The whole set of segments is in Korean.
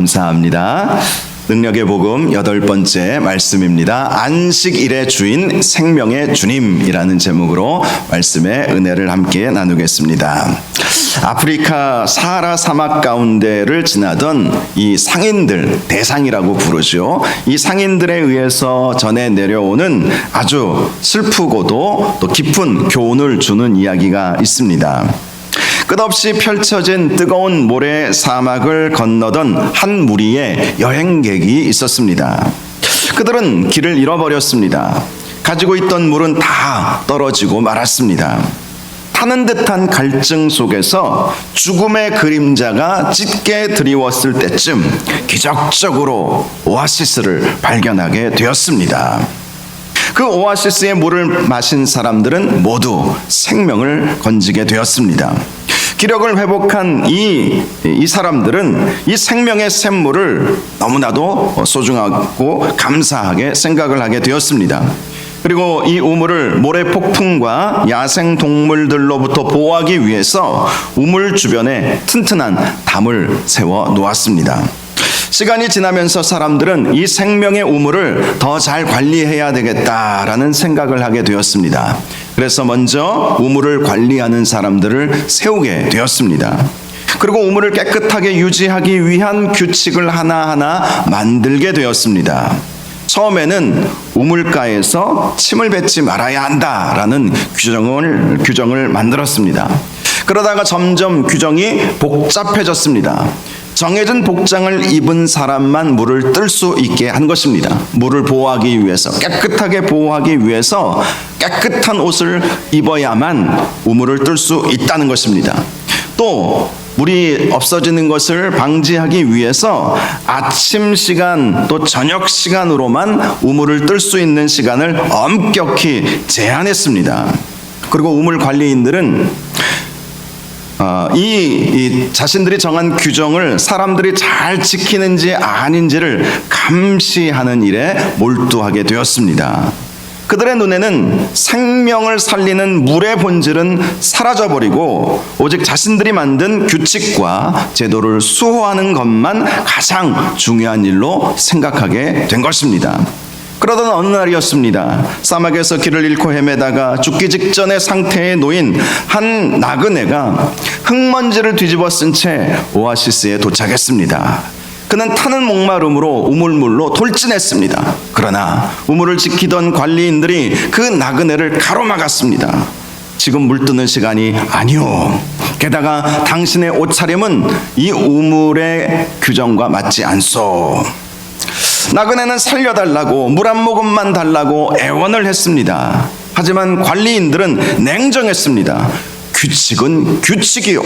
감사합니다. 능력의 복음 8번째 말씀입니다. 안식일의 주인 생명의 주님이라는 제목으로 말씀의 은혜를 함께 나누겠습니다. 아프리카 사하라 사막 가운데를 지나던 이 상인들, 대상이라고 부르죠. 이 상인들에 의해서 전해 내려오는 아주 슬프고도 또 깊은 교훈을 주는 이야기가 있습니다. 끝없이 펼쳐진 뜨거운 모래 사막을 건너던 한 무리의 여행객이 있었습니다. 그들은 길을 잃어버렸습니다. 가지고 있던 물은 다 떨어지고 말았습니다. 타는 듯한 갈증 속에서 죽음의 그림자가 짙게 드리웠을 때쯤 기적적으로 오아시스를 발견하게 되었습니다. 그 오아시스의 물을 마신 사람들은 모두 생명을 건지게 되었습니다. 기력을 회복한 이 사람들은 이 생명의 샘물을 너무나도 소중하고 감사하게 생각을 하게 되었습니다. 그리고 이 우물을 모래 폭풍과 야생 동물들로부터 보호하기 위해서 우물 주변에 튼튼한 담을 세워 놓았습니다. 시간이 지나면서 사람들은 이 생명의 우물을 더 잘 관리해야 되겠다라는 생각을 하게 되었습니다. 그래서 먼저 우물을 관리하는 사람들을 세우게 되었습니다. 그리고 우물을 깨끗하게 유지하기 위한 규칙을 하나하나 만들게 되었습니다. 처음에는 우물가에서 침을 뱉지 말아야 한다라는 규정을 만들었습니다. 그러다가 점점 규정이 복잡해졌습니다. 정해진 복장을 입은 사람만 물을 뜰 수 있게 한 것입니다. 물을 보호하기 위해서, 깨끗하게 보호하기 위해서 깨끗한 옷을 입어야만 우물을 뜰 수 있다는 것입니다. 또 물이 없어지는 것을 방지하기 위해서 아침 시간 또 저녁 시간으로만 우물을 뜰 수 있는 시간을 엄격히 제한했습니다. 그리고 우물 관리인들은 이 자신들이 정한 규정을 사람들이 잘 지키는지 아닌지를 감시하는 일에 몰두하게 되었습니다. 그들의 눈에는 생명을 살리는 물의 본질은 사라져버리고 오직 자신들이 만든 규칙과 제도를 수호하는 것만 가장 중요한 일로 생각하게 된 것입니다. 그러던 어느 날이었습니다. 사막에서 길을 잃고 헤매다가 죽기 직전의 상태에 놓인 한 나그네가 흙먼지를 뒤집어 쓴 채 오아시스에 도착했습니다. 그는 타는 목마름으로 우물물로 돌진했습니다. 그러나 우물을 지키던 관리인들이 그 나그네를 가로막았습니다. 지금 물 뜨는 시간이 아니오. 게다가 당신의 옷차림은 이 우물의 규정과 맞지 않소. 나그네는 살려달라고 물 한 모금만 달라고 애원을 했습니다. 하지만 관리인들은 냉정했습니다. 규칙은 규칙이요.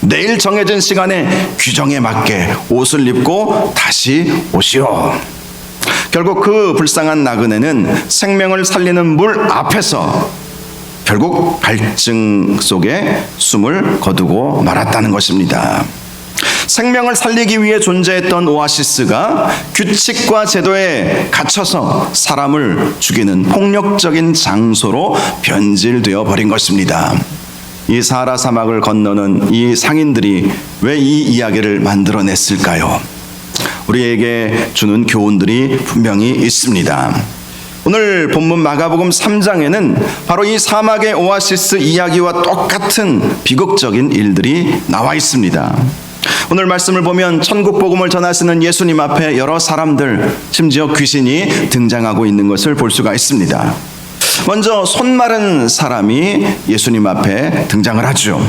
내일 정해진 시간에 규정에 맞게 옷을 입고 다시 오시오. 결국 그 불쌍한 나그네는 생명을 살리는 물 앞에서 결국 갈증 속에 숨을 거두고 말았다는 것입니다. 생명을 살리기 위해 존재했던 오아시스가 규칙과 제도에 갇혀서 사람을 죽이는 폭력적인 장소로 변질되어 버린 것입니다. 이 사하라 사막을 건너는 이 상인들이 왜 이 이야기를 만들어냈을까요? 우리에게 주는 교훈들이 분명히 있습니다. 오늘 본문 마가복음 3장에는 바로 이 사막의 오아시스 이야기와 똑같은 비극적인 일들이 나와 있습니다. 오늘 말씀을 보면 천국 복음을 전하시는 예수님 앞에 여러 사람들, 심지어 귀신이 등장하고 있는 것을 볼 수가 있습니다. 먼저 손 마른 사람이 예수님 앞에 등장을 하죠.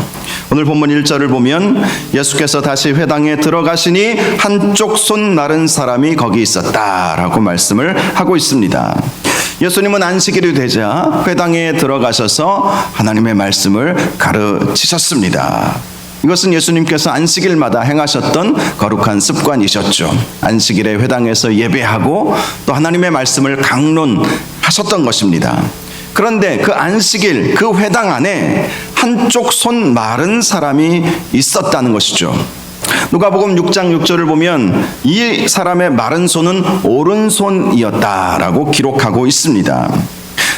오늘 본문 1절을 보면 예수께서 다시 회당에 들어가시니 한쪽 손 마른 사람이 거기 있었다라고 말씀을 하고 있습니다. 예수님은 안식일이 되자 회당에 들어가셔서 하나님의 말씀을 가르치셨습니다. 이것은 예수님께서 안식일마다 행하셨던 거룩한 습관이셨죠. 안식일에 회당에서 예배하고 또 하나님의 말씀을 강론하셨던 것입니다. 그런데 그 안식일, 그 회당 안에 한쪽 손 마른 사람이 있었다는 것이죠. 누가복음 6장 6절을 보면 이 사람의 마른 손은 오른손이었다라고 기록하고 있습니다.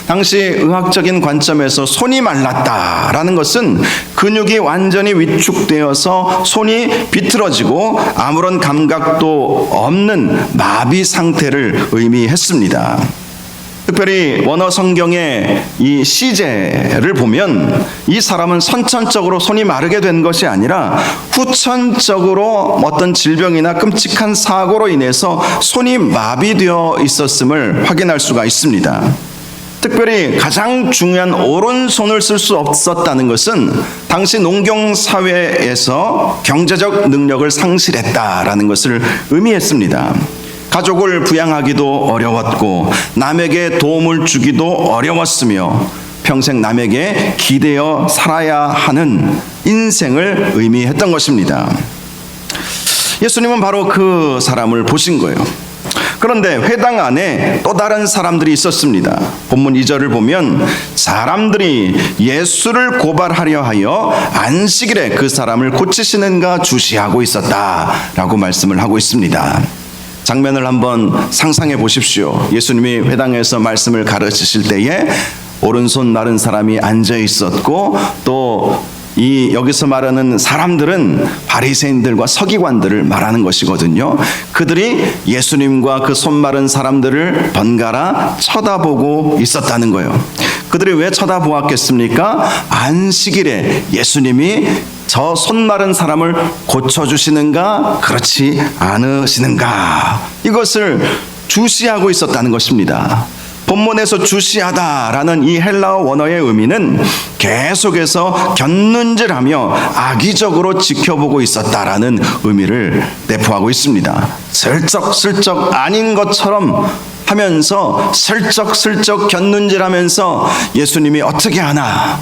당시 의학적인 관점에서 손이 말랐다라는 것은 근육이 완전히 위축되어서 손이 비틀어지고 아무런 감각도 없는 마비 상태를 의미했습니다. 특별히 원어 성경의 이 시제를 보면 이 사람은 선천적으로 손이 마르게 된 것이 아니라 후천적으로 어떤 질병이나 끔찍한 사고로 인해서 손이 마비되어 있었음을 확인할 수가 있습니다. 특별히 가장 중요한 오른손을 쓸 수 없었다는 것은 당시 농경 사회에서 경제적 능력을 상실했다라는 것을 의미했습니다. 가족을 부양하기도 어려웠고 남에게 도움을 주기도 어려웠으며 평생 남에게 기대어 살아야 하는 인생을 의미했던 것입니다. 예수님은 바로 그 사람을 보신 거예요. 그런데 회당 안에 또 다른 사람들이 있었습니다. 본문 2절을 보면 사람들이 예수를 고발하려 하여 안식일에 그 사람을 고치시는가 주시하고 있었다라고 말씀을 하고 있습니다. 장면을 한번 상상해 보십시오. 예수님이 회당에서 말씀을 가르치실 때에 오른손 마른 사람이 앉아 있었고 또 여기서 말하는 사람들은 바리새인들과 서기관들을 말하는 것이거든요. 그들이 예수님과 그 손 마른 사람들을 번갈아 쳐다보고 있었다는 거예요. 그들이 왜 쳐다보았겠습니까? 안식일에 예수님이 저 손 마른 사람을 고쳐주시는가 그렇지 않으시는가 이것을 주시하고 있었다는 것입니다. 본문에서 주시하다라는 이 헬라어 원어의 의미는 계속해서 곁눈질하며 악의적으로 지켜보고 있었다라는 의미를 내포하고 있습니다. 슬쩍슬쩍 아닌 것처럼 하면서 슬쩍슬쩍 곁눈질하면서 예수님이 어떻게 하나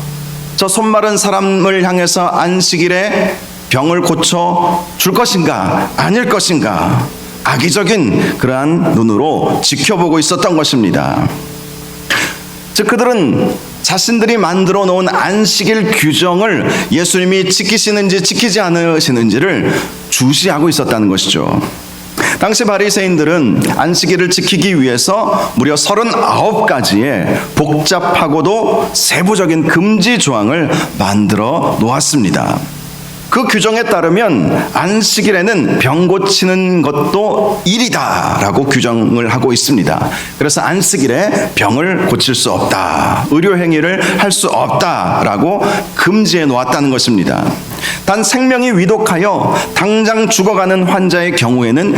저 손 마른 사람을 향해서 안식일에 병을 고쳐 줄 것인가 아닐 것인가 악의적인 그러한 눈으로 지켜보고 있었던 것입니다. 즉 그들은 자신들이 만들어 놓은 안식일 규정을 예수님이 지키시는지 지키지 않으시는지를 주시하고 있었다는 것이죠. 당시 바리새인들은 안식일을 지키기 위해서 무려 39가지의 복잡하고도 세부적인 금지 조항을 만들어 놓았습니다. 그 규정에 따르면 안식일에는 병 고치는 것도 일이다라고 규정을 하고 있습니다. 그래서 안식일에 병을 고칠 수 없다, 의료행위를 할 수 없다라고 금지해 놓았다는 것입니다. 단 생명이 위독하여 당장 죽어가는 환자의 경우에는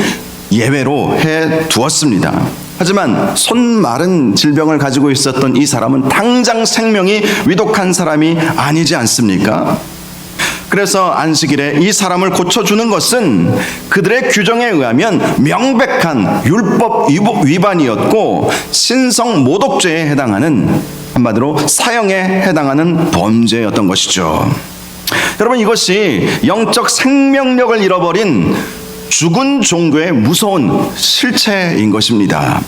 예외로 해 두었습니다. 하지만 손 마른 질병을 가지고 있었던 이 사람은 당장 생명이 위독한 사람이 아니지 않습니까? 그래서 안식일에 이 사람을 고쳐주는 것은 그들의 규정에 의하면 명백한 율법 위반이었고 신성 모독죄에 해당하는 한마디로 사형에 해당하는 범죄였던 것이죠. 여러분 이것이 영적 생명력을 잃어버린 죽은 종교의 무서운 실체인 것입니다.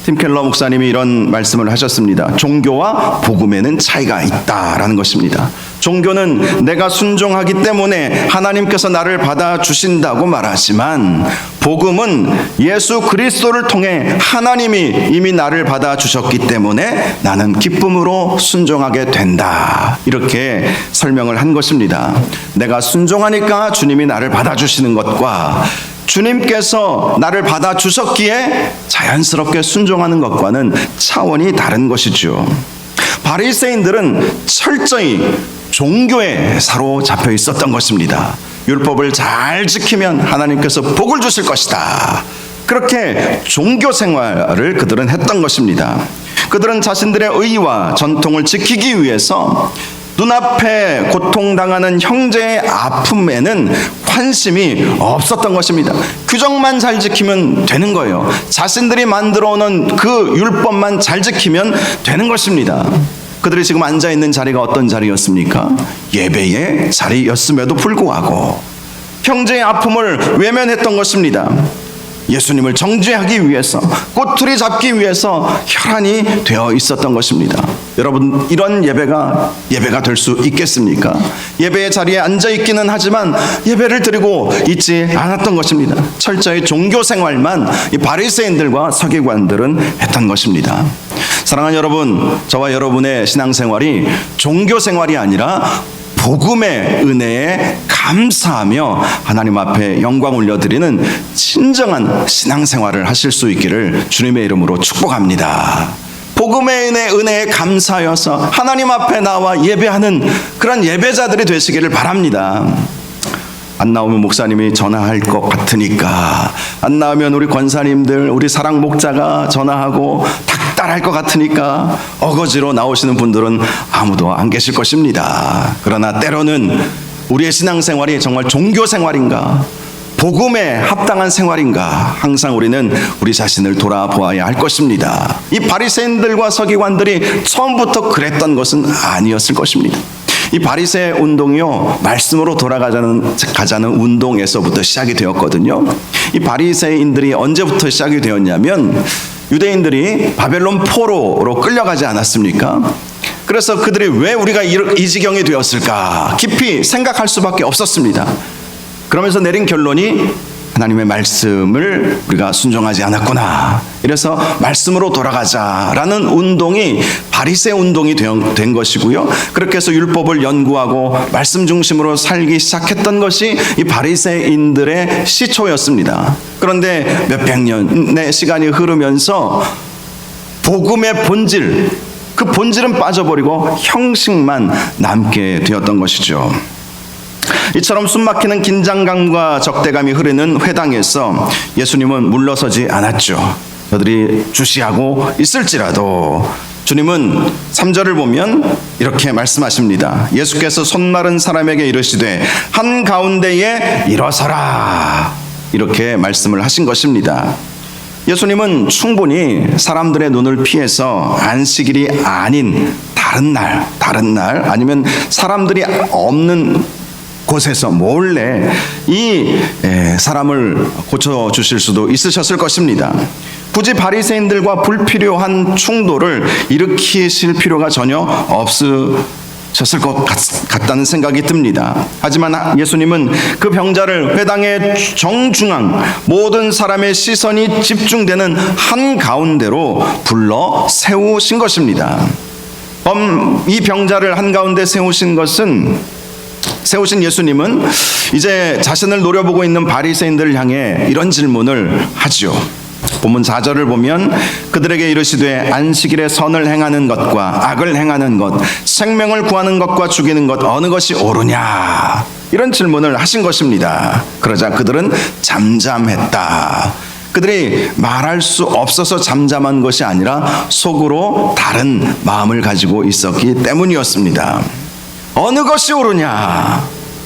팀 켈러 목사님이 이런 말씀을 하셨습니다. 종교와 복음에는 차이가 있다라는 것입니다. 종교는 내가 순종하기 때문에 하나님께서 나를 받아주신다고 말하지만 복음은 예수 그리스도를 통해 하나님이 이미 나를 받아주셨기 때문에 나는 기쁨으로 순종하게 된다. 이렇게 설명을 한 것입니다. 내가 순종하니까 주님이 나를 받아주시는 것과 주님께서 나를 받아주셨기에 자연스럽게 순종하는 것과는 차원이 다른 것이죠. 바리새인들은 철저히 종교에 사로잡혀 있었던 것입니다. 율법을 잘 지키면 하나님께서 복을 주실 것이다. 그렇게 종교 생활을 그들은 했던 것입니다. 그들은 자신들의 의와 전통을 지키기 위해서 눈앞에 고통당하는 형제의 아픔에는 관심이 없었던 것입니다. 규정만 잘 지키면 되는 거예요. 자신들이 만들어 놓은 그 율법만 잘 지키면 되는 것입니다. 그들이 지금 앉아있는 자리가 어떤 자리였습니까? 예배의 자리였음에도 불구하고 형제의 아픔을 외면했던 것입니다. 예수님을 정죄하기 위해서, 꼬투리 잡기 위해서 혈안이 되어 있었던 것입니다. 여러분, 이런 예배가 될 수 있겠습니까? 예배의 자리에 앉아있기는 하지만 예배를 드리고 있지 않았던 것입니다. 철저히 종교 생활만 이 바리새인들과 서기관들은 했던 것입니다. 사랑하는 여러분, 저와 여러분의 신앙생활이 종교생활이 아니라 복음의 은혜에 감사하며 하나님 앞에 영광 올려드리는 진정한 신앙생활을 하실 수 있기를 주님의 이름으로 축복합니다. 복음의 은혜에 감사하여서 하나님 앞에 나와 예배하는 그런 예배자들이 되시기를 바랍니다. 안 나오면 목사님이 전화할 것 같으니까, 안 나오면 우리 권사님들, 우리 사랑 목자가 전화하고 닥달할 것 같으니까 어거지로 나오시는 분들은 아무도 안 계실 것입니다. 그러나 때로는 우리의 신앙생활이 정말 종교생활인가, 복음에 합당한 생활인가, 항상 우리는 우리 자신을 돌아보아야 할 것입니다. 이 바리새인들과 서기관들이 처음부터 그랬던 것은 아니었을 것입니다. 이 바리새 운동이요, 말씀으로 돌아가자는 운동에서부터 시작이 되었거든요. 이 바리새인들이 언제부터 시작이 되었냐면, 유대인들이 바벨론 포로로 끌려가지 않았습니까? 그래서 그들이 왜 우리가 이 지경이 되었을까 깊이 생각할 수밖에 없었습니다. 그러면서 내린 결론이 하나님의 말씀을 우리가 순종하지 않았구나. 이래서 말씀으로 돌아가자라는 운동이 바리새 운동이 된 것이고요. 그렇게 해서 율법을 연구하고 말씀 중심으로 살기 시작했던 것이 이 바리새인들의 시초였습니다. 그런데 몇백 년의 시간이 흐르면서 복음의 본질, 그 본질은 빠져버리고 형식만 남게 되었던 것이죠. 이처럼 숨막히는 긴장감과 적대감이 흐르는 회당에서 예수님은 물러서지 않았죠. 저들이 주시하고 있을지라도 주님은 3절을 보면 이렇게 말씀하십니다. 예수께서 손 마른 사람에게 이르시되 한가운데에 일어서라, 이렇게 말씀을 하신 것입니다. 예수님은 충분히 사람들의 눈을 피해서 안식일이 아닌 다른 날 아니면 사람들이 없는 곳에서 몰래 이 사람을 고쳐주실 수도 있으셨을 것입니다. 굳이 바리새인들과 불필요한 충돌을 일으키실 필요가 전혀 없으셨을 것 같다는 생각이 듭니다. 하지만 예수님은 그 병자를 회당의 정중앙, 모든 사람의 시선이 집중되는 한가운데로 불러 세우신 것입니다. 이 병자를 한가운데 세우신 예수님은 이제 자신을 노려보고 있는 바리새인들을 향해 이런 질문을 하죠. 본문 4절을 보면 그들에게 이르시되 안식일에 선을 행하는 것과 악을 행하는 것, 생명을 구하는 것과 죽이는 것 어느 것이 옳으냐, 이런 질문을 하신 것입니다. 그러자 그들은 잠잠했다. 그들이 말할 수 없어서 잠잠한 것이 아니라 속으로 다른 마음을 가지고 있었기 때문이었습니다. 어느 것이 옳으냐?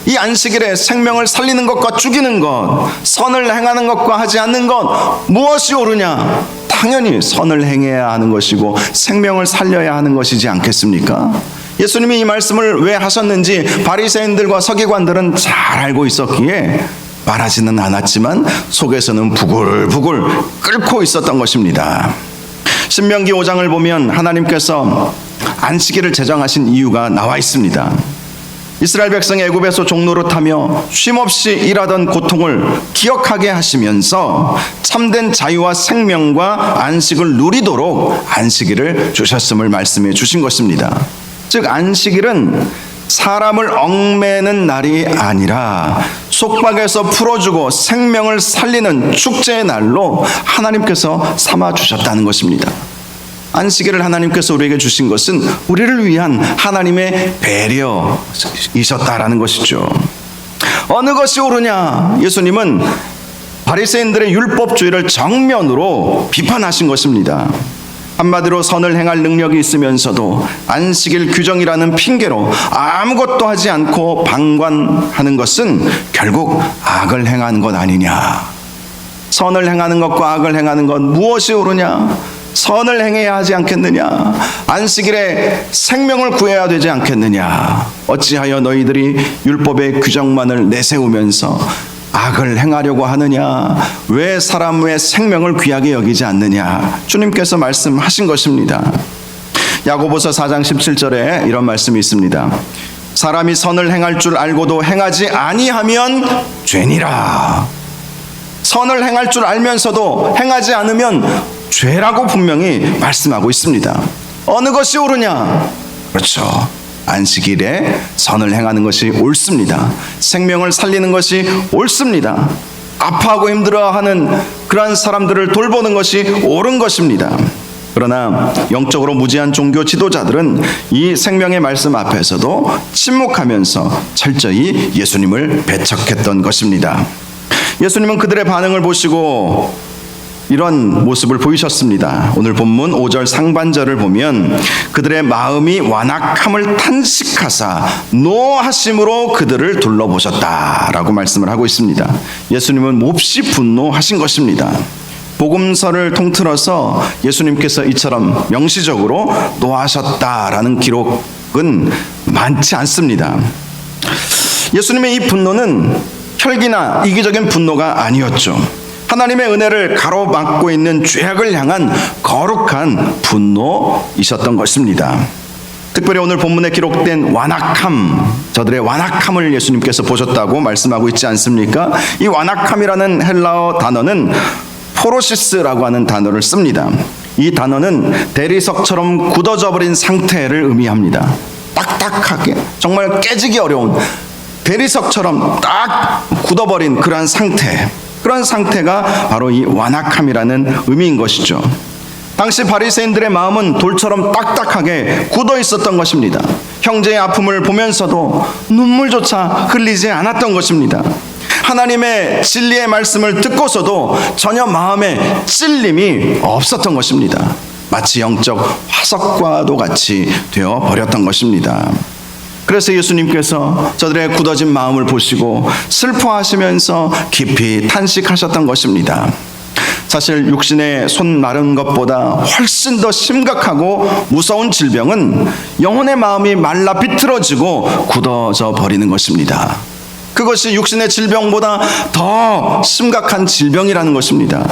이 안식일에 생명을 살리는 것과 죽이는 것, 선을 행하는 것과 하지 않는 것, 무엇이 옳으냐? 당연히 선을 행해야 하는 것이고 생명을 살려야 하는 것이지 않겠습니까? 예수님이 이 말씀을 왜 하셨는지 바리새인들과 서기관들은 잘 알고 있었기에 말하지는 않았지만 속에서는 부글부글 끓고 있었던 것입니다. 신명기 5장을 보면 하나님께서 안식일을 제정하신 이유가 나와 있습니다. 이스라엘 백성이 애굽에서 종노릇하며 쉼없이 일하던 고통을 기억하게 하시면서 참된 자유와 생명과 안식을 누리도록 안식일을 주셨음을 말씀해 주신 것입니다. 즉 안식일은 사람을 얽매는 날이 아니라 속박에서 풀어주고 생명을 살리는 축제의 날로 하나님께서 삼아 주셨다는 것입니다. 안식일을 하나님께서 우리에게 주신 것은 우리를 위한 하나님의 배려이셨다라는 것이죠. 어느 것이 옳으냐? 예수님은 바리새인들의 율법주의를 정면으로 비판하신 것입니다. 한마디로 선을 행할 능력이 있으면서도 안식일 규정이라는 핑계로 아무것도 하지 않고 방관하는 것은 결국 악을 행하는 것 아니냐? 선을 행하는 것과 악을 행하는 것 무엇이 옳으냐? 선을 행해야 하지 않겠느냐? 안식일에 생명을 구해야 되지 않겠느냐? 어찌하여 너희들이 율법의 규정만을 내세우면서 악을 행하려고 하느냐? 왜 사람의 생명을 귀하게 여기지 않느냐? 주님께서 말씀하신 것입니다. 야고보서 4장 17절에 이런 말씀이 있습니다. 사람이 선을 행할 줄 알고도 행하지 아니하면 죄니라. 선을 행할 줄 알면서도 행하지 않으면 죄라고 분명히 말씀하고 있습니다. 어느 것이 옳으냐? 그렇죠. 안식일에 선을 행하는 것이 옳습니다. 생명을 살리는 것이 옳습니다. 아파하고 힘들어하는 그러한 사람들을 돌보는 것이 옳은 것입니다. 그러나 영적으로 무지한 종교 지도자들은 이 생명의 말씀 앞에서도 침묵하면서 철저히 예수님을 배척했던 것입니다. 예수님은 그들의 반응을 보시고 이런 모습을 보이셨습니다. 오늘 본문 5절 상반절을 보면 그들의 마음이 완악함을 탄식하사 노하심으로 그들을 둘러보셨다라고 말씀을 하고 있습니다. 예수님은 몹시 분노하신 것입니다. 복음서를 통틀어서 예수님께서 이처럼 명시적으로 노하셨다라는 기록은 많지 않습니다. 예수님의 이 분노는 혈기나 이기적인 분노가 아니었죠. 하나님의 은혜를 가로막고 있는 죄악을 향한 거룩한 분노이셨던 것입니다. 특별히 오늘 본문에 기록된 완악함, 저들의 완악함을 예수님께서 보셨다고 말씀하고 있지 않습니까? 이 완악함이라는 헬라어 단어는 포로시스라고 하는 단어를 씁니다. 이 단어는 대리석처럼 굳어져 버린 상태를 의미합니다. 딱딱하게, 정말 깨지기 어려운 대리석처럼 딱 굳어버린 그러한 상태, 그런 상태가 바로 이 완악함이라는 의미인 것이죠. 당시 바리새인들의 마음은 돌처럼 딱딱하게 굳어 있었던 것입니다. 형제의 아픔을 보면서도 눈물조차 흘리지 않았던 것입니다. 하나님의 진리의 말씀을 듣고서도 전혀 마음에 찔림이 없었던 것입니다. 마치 영적 화석과도 같이 되어 버렸던 것입니다. 그래서 예수님께서 저들의 굳어진 마음을 보시고 슬퍼하시면서 깊이 탄식하셨던 것입니다. 사실 육신의 손 마른 것보다 훨씬 더 심각하고 무서운 질병은 영혼의 마음이 말라 비틀어지고 굳어져 버리는 것입니다. 그것이 육신의 질병보다 더 심각한 질병이라는 것입니다.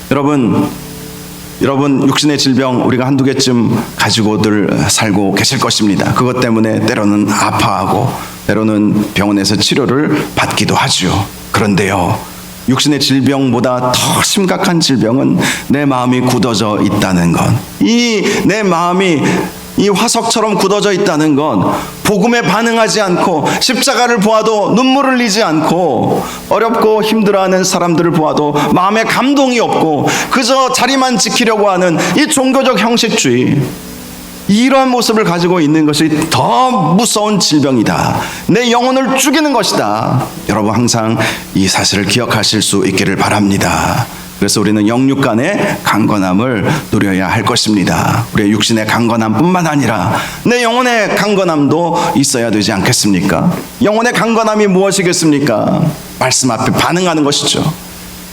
여러분 육신의 질병 우리가 한두 개쯤 가지고들 살고 계실 것입니다. 그것 때문에 때로는 아파하고 때로는 병원에서 치료를 받기도 하죠. 그런데요, 육신의 질병보다 더 심각한 질병은 내 마음이 굳어져 있다는 것. 내 마음이 이 화석처럼 굳어져 있다는 건 복음에 반응하지 않고 십자가를 보아도 눈물을 흘리지 않고 어렵고 힘들어하는 사람들을 보아도 마음에 감동이 없고 그저 자리만 지키려고 하는 이 종교적 형식주의, 이러한 모습을 가지고 있는 것이 더 무서운 질병이다. 내 영혼을 죽이는 것이다. 여러분 항상 이 사실을 기억하실 수 있기를 바랍니다. 그래서 우리는 영육 간의 강건함을 누려야 할 것입니다. 우리의 육신의 강건함뿐만 아니라 내 영혼의 강건함도 있어야 되지 않겠습니까? 영혼의 강건함이 무엇이겠습니까? 말씀 앞에 반응하는 것이죠.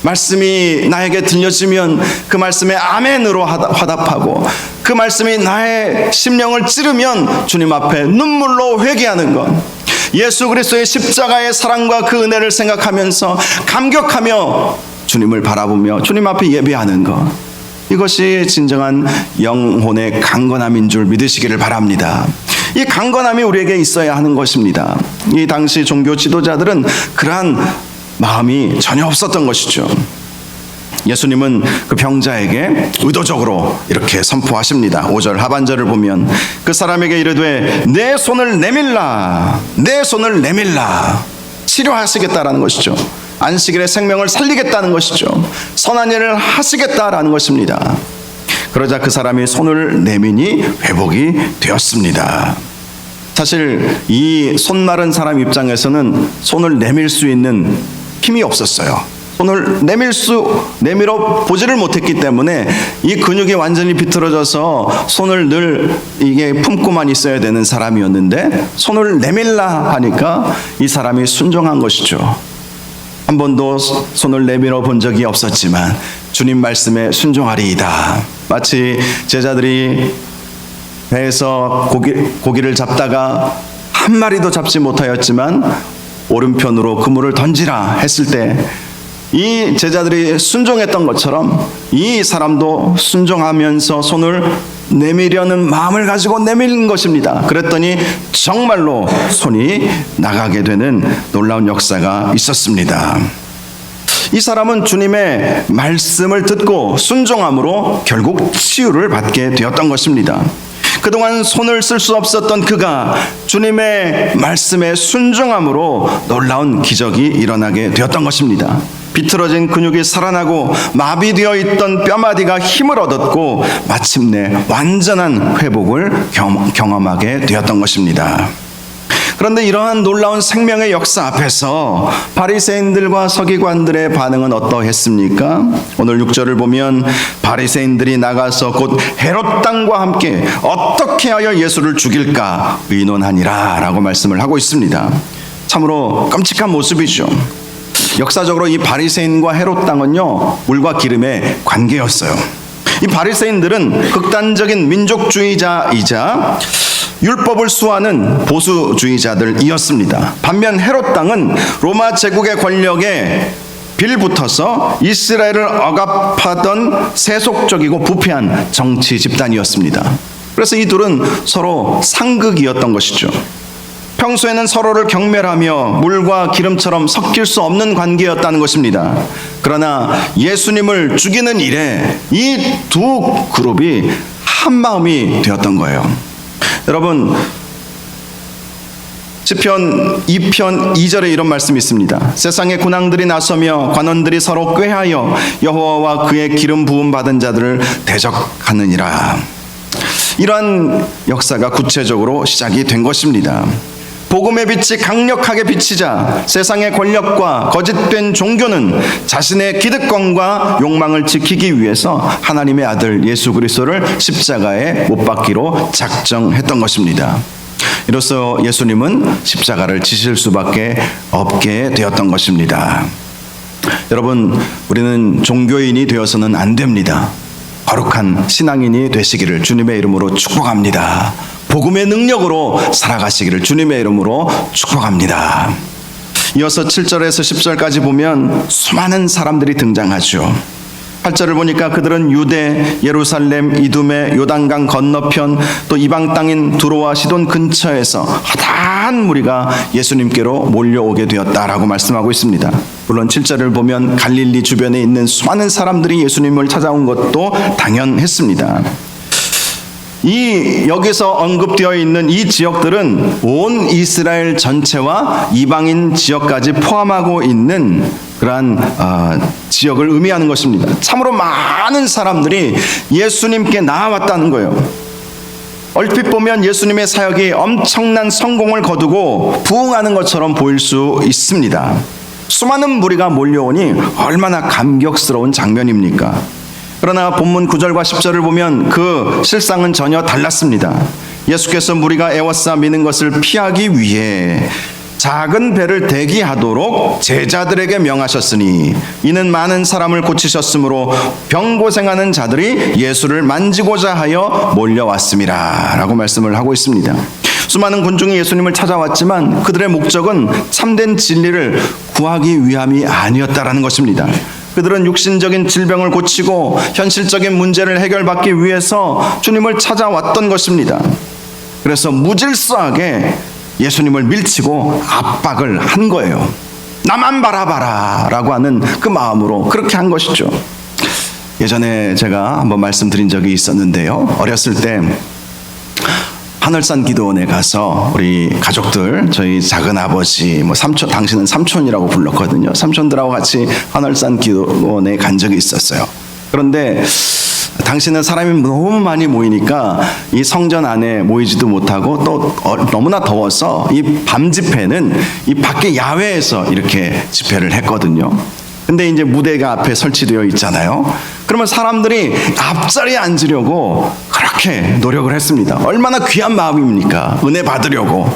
말씀이 나에게 들려지면 그 말씀에 아멘으로 화답하고 그 말씀이 나의 심령을 찌르면 주님 앞에 눈물로 회개하는 것, 예수 그리스도의 십자가의 사랑과 그 은혜를 생각하면서 감격하며 주님을 바라보며 주님 앞에 예배하는 것, 이것이 진정한 영혼의 강건함인 줄 믿으시기를 바랍니다. 이 강건함이 우리에게 있어야 하는 것입니다. 이 당시 종교 지도자들은 그러한 마음이 전혀 없었던 것이죠. 예수님은 그 병자에게 의도적으로 이렇게 선포하십니다. 5절 하반절을 보면 그 사람에게 이르되 내 손을 내밀라, 내 손을 내밀라. 치료하시겠다라는 것이죠. 안식일의 생명을 살리겠다는 것이죠. 선한 일을 하시겠다라는 것입니다. 그러자 그 사람이 손을 내미니 회복이 되었습니다. 사실 이 손 마른 사람 입장에서는 손을 내밀 수 있는 힘이 없었어요. 손을 내밀어 보지를 못했기 때문에 이 근육이 완전히 비틀어져서 손을 늘 이게 품고만 있어야 되는 사람이었는데 손을 내밀라 하니까 이 사람이 순종한 것이죠. 한 번도 손을 내밀어 본 적이 없었지만 주님 말씀에 순종하리이다. 마치 제자들이 배에서 고기를 잡다가 한 마리도 잡지 못하였지만 오른편으로 그물을 던지라 했을 때 이 제자들이 순종했던 것처럼 이 사람도 순종하면서 손을 내밀려는 마음을 가지고 내밀는 것입니다. 그랬더니 정말로 손이 나가게 되는 놀라운 역사가 있었습니다. 이 사람은 주님의 말씀을 듣고 순종함으로 결국 치유를 받게 되었던 것입니다. 그동안 손을 쓸 수 없었던 그가 주님의 말씀에 순종함으로 놀라운 기적이 일어나게 되었던 것입니다. 비틀어진 근육이 살아나고 마비되어 있던 뼈마디가 힘을 얻었고 마침내 완전한 회복을 경험하게 되었던 것입니다. 그런데 이러한 놀라운 생명의 역사 앞에서 바리새인들과 서기관들의 반응은 어떠했습니까? 오늘 6절을 보면 바리새인들이 나가서 곧 헤롯 당과 함께 어떻게 하여 예수를 죽일까 의논하니라 라고 말씀을 하고 있습니다. 참으로 끔찍한 모습이죠. 역사적으로 이 바리새인과 헤롯 당은요, 물과 기름의 관계였어요. 이 바리새인들은 극단적인 민족주의자이자 율법을 수호하는 보수주의자들이었습니다. 반면 헤롯 당은 로마 제국의 권력에 빌붙어서 이스라엘을 억압하던 세속적이고 부패한 정치 집단이었습니다. 그래서 이 둘은 서로 상극이었던 것이죠. 평소에는 서로를 경멸하며 물과 기름처럼 섞일 수 없는 관계였다는 것입니다. 그러나 예수님을 죽이는 일에 이 두 그룹이 한 마음이 되었던 거예요. 여러분, 시편 2편 2절에 이런 말씀이 있습니다. 세상의 군왕들이 나서며 관원들이 서로 꾀하여 여호와와 그의 기름 부음 받은 자들을 대적하느니라. 이러한 역사가 구체적으로 시작이 된 것입니다. 복음의 빛이 강력하게 비치자 세상의 권력과 거짓된 종교는 자신의 기득권과 욕망을 지키기 위해서 하나님의 아들 예수 그리스도를 십자가에 못 박기로 작정했던 것입니다. 이로써 예수님은 십자가를 지실 수밖에 없게 되었던 것입니다. 여러분, 우리는 종교인이 되어서는 안 됩니다. 거룩한 신앙인이 되시기를 주님의 이름으로 축복합니다. 복음의 능력으로 살아가시기를 주님의 이름으로 축복합니다. 이어서 7절에서 10절까지 보면 수많은 사람들이 등장하죠. 8절을 보니까 그들은 유대, 예루살렘, 이두메, 요단강 건너편 또 이방 땅인 두로와 시돈 근처에서 허다한 무리가 예수님께로 몰려오게 되었다라고 말씀하고 있습니다. 물론 7절을 보면 갈릴리 주변에 있는 수많은 사람들이 예수님을 찾아온 것도 당연했습니다. 여기서 언급되어 있는 이 지역들은 온 이스라엘 전체와 이방인 지역까지 포함하고 있는 그러한 지역을 의미하는 것입니다. 참으로 많은 사람들이 예수님께 나아왔다는 거예요. 얼핏 보면 예수님의 사역이 엄청난 성공을 거두고 부흥하는 것처럼 보일 수 있습니다. 수많은 무리가 몰려오니 얼마나 감격스러운 장면입니까? 그러나 본문 9절과 10절을 보면 그 실상은 전혀 달랐습니다. 예수께서 무리가 애워싸 미는 것을 피하기 위해 작은 배를 대기하도록 제자들에게 명하셨으니 이는 많은 사람을 고치셨으므로 병고생하는 자들이 예수를 만지고자 하여 몰려왔음이라 라고 말씀을 하고 있습니다. 수많은 군중이 예수님을 찾아왔지만 그들의 목적은 참된 진리를 구하기 위함이 아니었다라는 것입니다. 그들은 육신적인 질병을 고치고 현실적인 문제를 해결받기 위해서 주님을 찾아왔던 것입니다. 그래서 무질서하게 예수님을 밀치고 압박을 한 거예요. 나만 바라봐라 라고 하는 그 마음으로 그렇게 한 것이죠. 예전에 제가 한번 말씀드린 적이 있었는데요. 어렸을 때 하늘산 기도원에 가서 우리 가족들, 저희 작은 아버지, 삼촌, 당신은 삼촌이라고 불렀거든요. 삼촌들하고 같이 하늘산 기도원에 간 적이 있었어요. 그런데 당시는 사람이 너무 많이 모이니까 이 성전 안에 모이지도 못하고 또 너무나 더워서 이 밤 집회는 이 밖에 야외에서 이렇게 집회를 했거든요. 근데 이제 무대가 앞에 설치되어 있잖아요. 그러면 사람들이 앞자리에 앉으려고 그렇게 노력을 했습니다. 얼마나 귀한 마음입니까? 은혜 받으려고.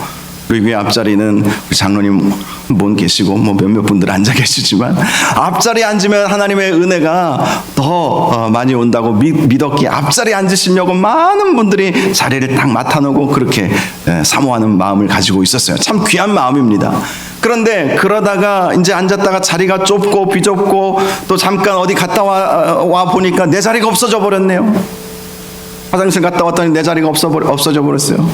그리고 이 앞자리는 우리 장로님 한 분 계시고 몇몇 분들 앉아 계시지만 앞자리에 앉으면 하나님의 은혜가 더 많이 온다고 믿었기에 앞자리에 앉으시려고 많은 분들이 자리를 딱 맡아놓고 그렇게 사모하는 마음을 가지고 있었어요. 참 귀한 마음입니다. 그런데 그러다가 이제 앉았다가 자리가 좁고 비좁고 또 잠깐 어디 갔다 와 보니까 내 자리가 없어져 버렸네요. 화장실 갔다 왔더니 내 자리가 없어져 버렸어요.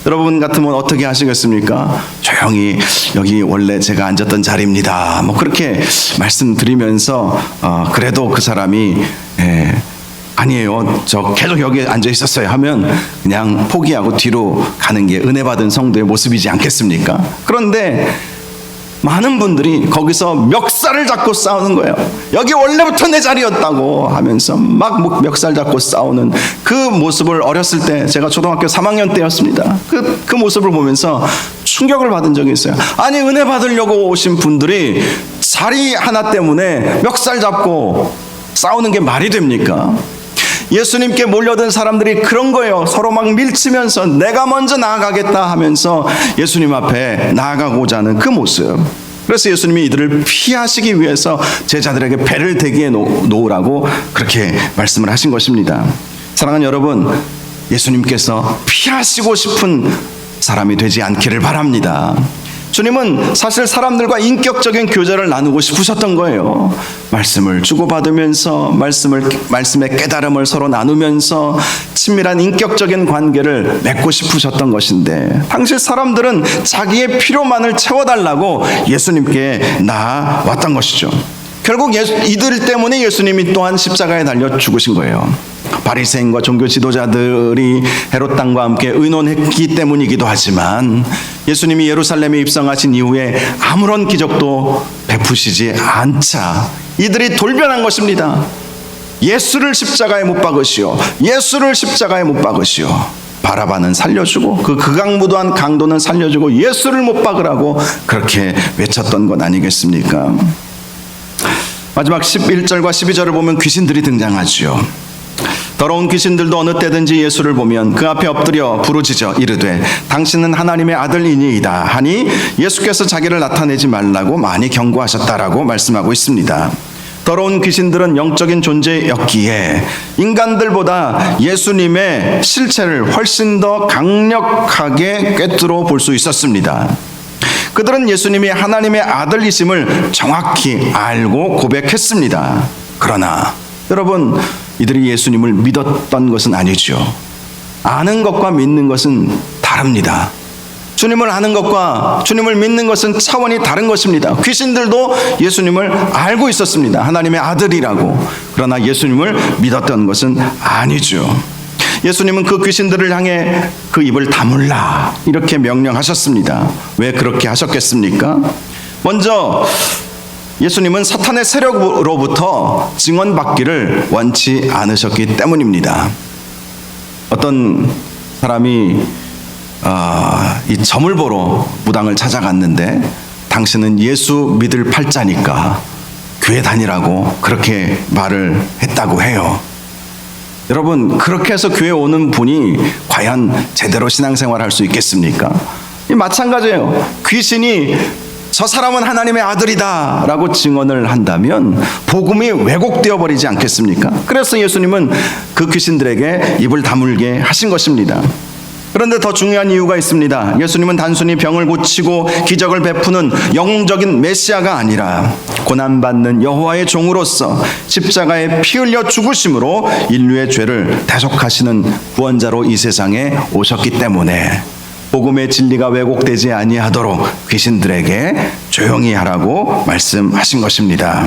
여러분 같으면 어떻게 하시겠습니까? 조용히 여기 원래 제가 앉았던 자리입니다. 뭐 그렇게 말씀드리면서 그래도 그 사람이 아니에요, 저 계속 여기 앉아 있었어요 하면 그냥 포기하고 뒤로 가는 게 은혜 받은 성도의 모습이지 않겠습니까? 그런데 많은 분들이 거기서 멱살을 잡고 싸우는 거예요. 여기 원래부터 내 자리였다고 하면서 막 멱살 잡고 싸우는 그 모습을 어렸을 때, 제가 초등학교 3학년 때였습니다. 그 모습을 보면서 충격을 받은 적이 있어요. 아니, 은혜 받으려고 오신 분들이 자리 하나 때문에 멱살 잡고 싸우는 게 말이 됩니까? 예수님께 몰려든 사람들이 그런 거예요. 서로 막 밀치면서 내가 먼저 나아가겠다 하면서 예수님 앞에 나아가고자 하는 그 모습. 그래서 예수님이 이들을 피하시기 위해서 제자들에게 배를 대기해 놓으라고 그렇게 말씀을 하신 것입니다. 사랑하는 여러분, 예수님께서 피하시고 싶은 사람이 되지 않기를 바랍니다. 주님은 사실 사람들과 인격적인 교제를 나누고 싶으셨던 거예요. 말씀을 주고받으면서 말씀의 깨달음을 서로 나누면서 친밀한 인격적인 관계를 맺고 싶으셨던 것인데, 당시 사람들은 자기의 필요만을 채워달라고 예수님께 나아왔던 것이죠. 결국 이들 때문에 예수님이 또한 십자가에 달려 죽으신 거예요. 바리새인과 종교 지도자들이 헤롯 왕과 함께 의논했기 때문이기도 하지만, 예수님이 예루살렘에 입성하신 이후에 아무런 기적도 베푸시지 않자 이들이 돌변한 것입니다. 예수를 십자가에 못 박으시오, 예수를 십자가에 못 박으시오. 바라바는 살려주고 그 극악무도한 강도는 살려주고 예수를 못 박으라고 그렇게 외쳤던 것 아니겠습니까? 마지막 11절과 12절을 보면 귀신들이 등장하죠. 더러운 귀신들도 어느 때든지 예수를 보면 그 앞에 엎드려 부르짖어 이르되 당신은 하나님의 아들이니이다 하니 예수께서 자기를 나타내지 말라고 많이 경고하셨다라고 말씀하고 있습니다. 더러운 귀신들은 영적인 존재였기에 인간들보다 예수님의 실체를 훨씬 더 강력하게 꿰뚫어 볼 수 있었습니다. 그들은 예수님이 하나님의 아들이심을 정확히 알고 고백했습니다. 그러나 여러분, 이들이 예수님을 믿었던 것은 아니죠. 아는 것과 믿는 것은 다릅니다. 주님을 아는 것과 주님을 믿는 것은 차원이 다른 것입니다. 귀신들도 예수님을 알고 있었습니다. 하나님의 아들이라고. 그러나 예수님을 믿었던 것은 아니죠. 예수님은 그 귀신들을 향해 그 입을 다물라 이렇게 명령하셨습니다. 왜 그렇게 하셨겠습니까? 먼저 예수님은 사탄의 세력으로부터 증언받기를 원치 않으셨기 때문입니다. 어떤 사람이 이 점을 보러 무당을 찾아갔는데, 당신은 예수 믿을 팔자니까 교회 다니라고 그렇게 말을 했다고 해요. 여러분, 그렇게 해서 교회 오는 분이 과연 제대로 신앙생활을 할 수 있겠습니까? 마찬가지예요. 귀신이 저 사람은 하나님의 아들이다 라고 증언을 한다면 복음이 왜곡되어 버리지 않겠습니까? 그래서 예수님은 그 귀신들에게 입을 다물게 하신 것입니다. 그런데 더 중요한 이유가 있습니다. 예수님은 단순히 병을 고치고 기적을 베푸는 영웅적인 메시아가 아니라 고난받는 여호와의 종으로서 십자가에 피 흘려 죽으심으로 인류의 죄를 대속하시는 구원자로 이 세상에 오셨기 때문에 복음의 진리가 왜곡되지 아니하도록 귀신들에게 조용히 하라고 말씀하신 것입니다.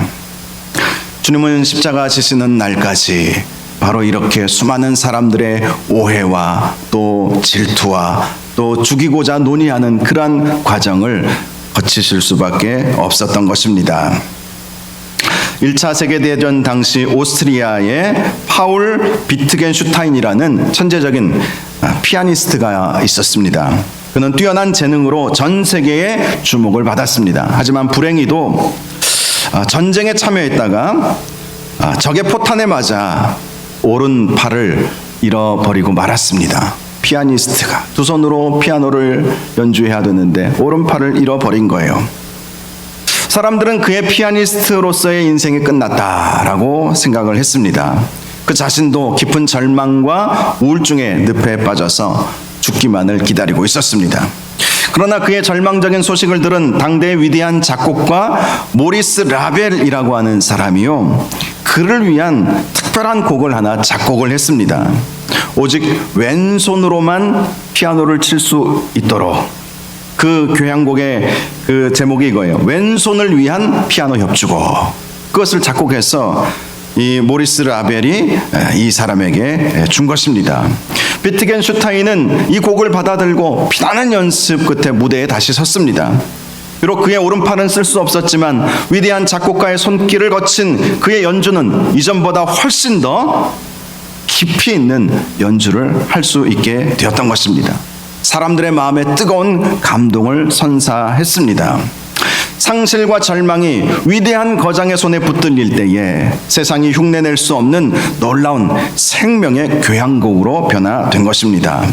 주님은 십자가 지시는 날까지 바로 이렇게 수많은 사람들의 오해와 또 질투와 또 죽이고자 논의하는 그러한 과정을 거치실 수밖에 없었던 것입니다. 1차 세계대전 당시 오스트리아의 파울 비트겐슈타인이라는 천재적인 피아니스트가 있었습니다. 그는 뛰어난 재능으로 전 세계의 주목을 받았습니다. 하지만 불행히도 전쟁에 참여했다가 적의 포탄에 맞아 오른팔을 잃어버리고 말았습니다. 피아니스트가 두 손으로 피아노를 연주해야 되는데 오른팔을 잃어버린 거예요. 사람들은 그의 피아니스트로서의 인생이 끝났다라고 생각을 했습니다. 그 자신도 깊은 절망과 우울증의 늪에 빠져서 죽기만을 기다리고 있었습니다. 그러나 그의 절망적인 소식을 들은 당대의 위대한 작곡가 모리스 라벨이라고 하는 사람이요, 그를 위한 특별한 곡을 하나 작곡을 했습니다. 오직 왼손으로만 피아노를 칠 수 있도록. 그 교향곡의 그 제목이 이거예요. 왼손을 위한 피아노 협주곡. 그것을 작곡해서 이 모리스 라벨이 이 사람에게 준 것입니다. 비트겐슈타인은 이 곡을 받아들고 피나는 연습 끝에 무대에 다시 섰습니다. 비록 그의 오른팔은 쓸 수 없었지만 위대한 작곡가의 손길을 거친 그의 연주는 이전보다 훨씬 더 깊이 있는 연주를 할 수 있게 되었던 것입니다. 사람들의 마음에 뜨거운 감동을 선사했습니다. 상실과 절망이 위대한 거장의 손에 붙들릴 때에 세상이 흉내낼 수 없는 놀라운 생명의 교향곡으로 변화된 것입니다.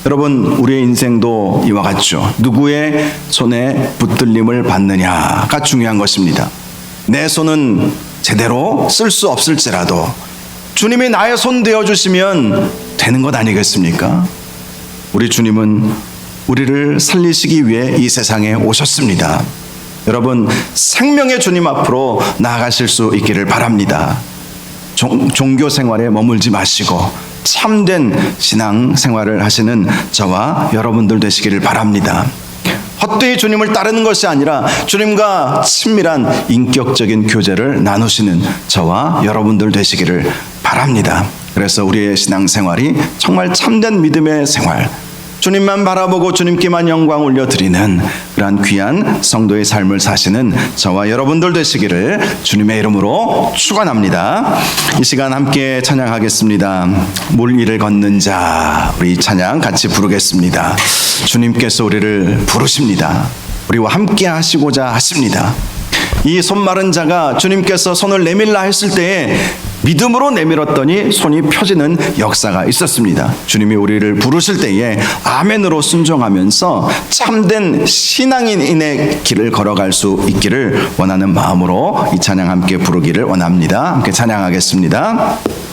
여러분, 우리의 인생도 이와 같죠. 누구의 손에 붙들림을 받느냐가 중요한 것입니다. 내 손은 제대로 쓸 수 없을지라도 주님이 나의 손 되어주시면 되는 것 아니겠습니까? 우리 주님은 우리를 살리시기 위해 이 세상에 오셨습니다. 여러분, 생명의 주님 앞으로 나아가실 수 있기를 바랍니다. 종교 생활에 머물지 마시고 참된 신앙 생활을 하시는 저와 여러분들 되시기를 바랍니다. 헛되이 주님을 따르는 것이 아니라 주님과 친밀한 인격적인 교제를 나누시는 저와 여러분들 되시기를 바랍니다. 그래서 우리의 신앙 생활이 정말 참된 믿음의 생활, 주님만 바라보고 주님께만 영광 올려드리는 그러한 귀한 성도의 삶을 사시는 저와 여러분들 되시기를 주님의 이름으로 축원합니다. 이 시간 함께 찬양하겠습니다. 물 위를 걷는 자, 우리 찬양 같이 부르겠습니다. 주님께서 우리를 부르십니다. 우리와 함께 하시고자 하십니다. 이 손 마른 자가 주님께서 손을 내밀라 했을 때에 믿음으로 내밀었더니 손이 펴지는 역사가 있었습니다. 주님이 우리를 부르실 때에 아멘으로 순종하면서 참된 신앙인의 길을 걸어갈 수 있기를 원하는 마음으로 이 찬양 함께 부르기를 원합니다. 함께 찬양하겠습니다.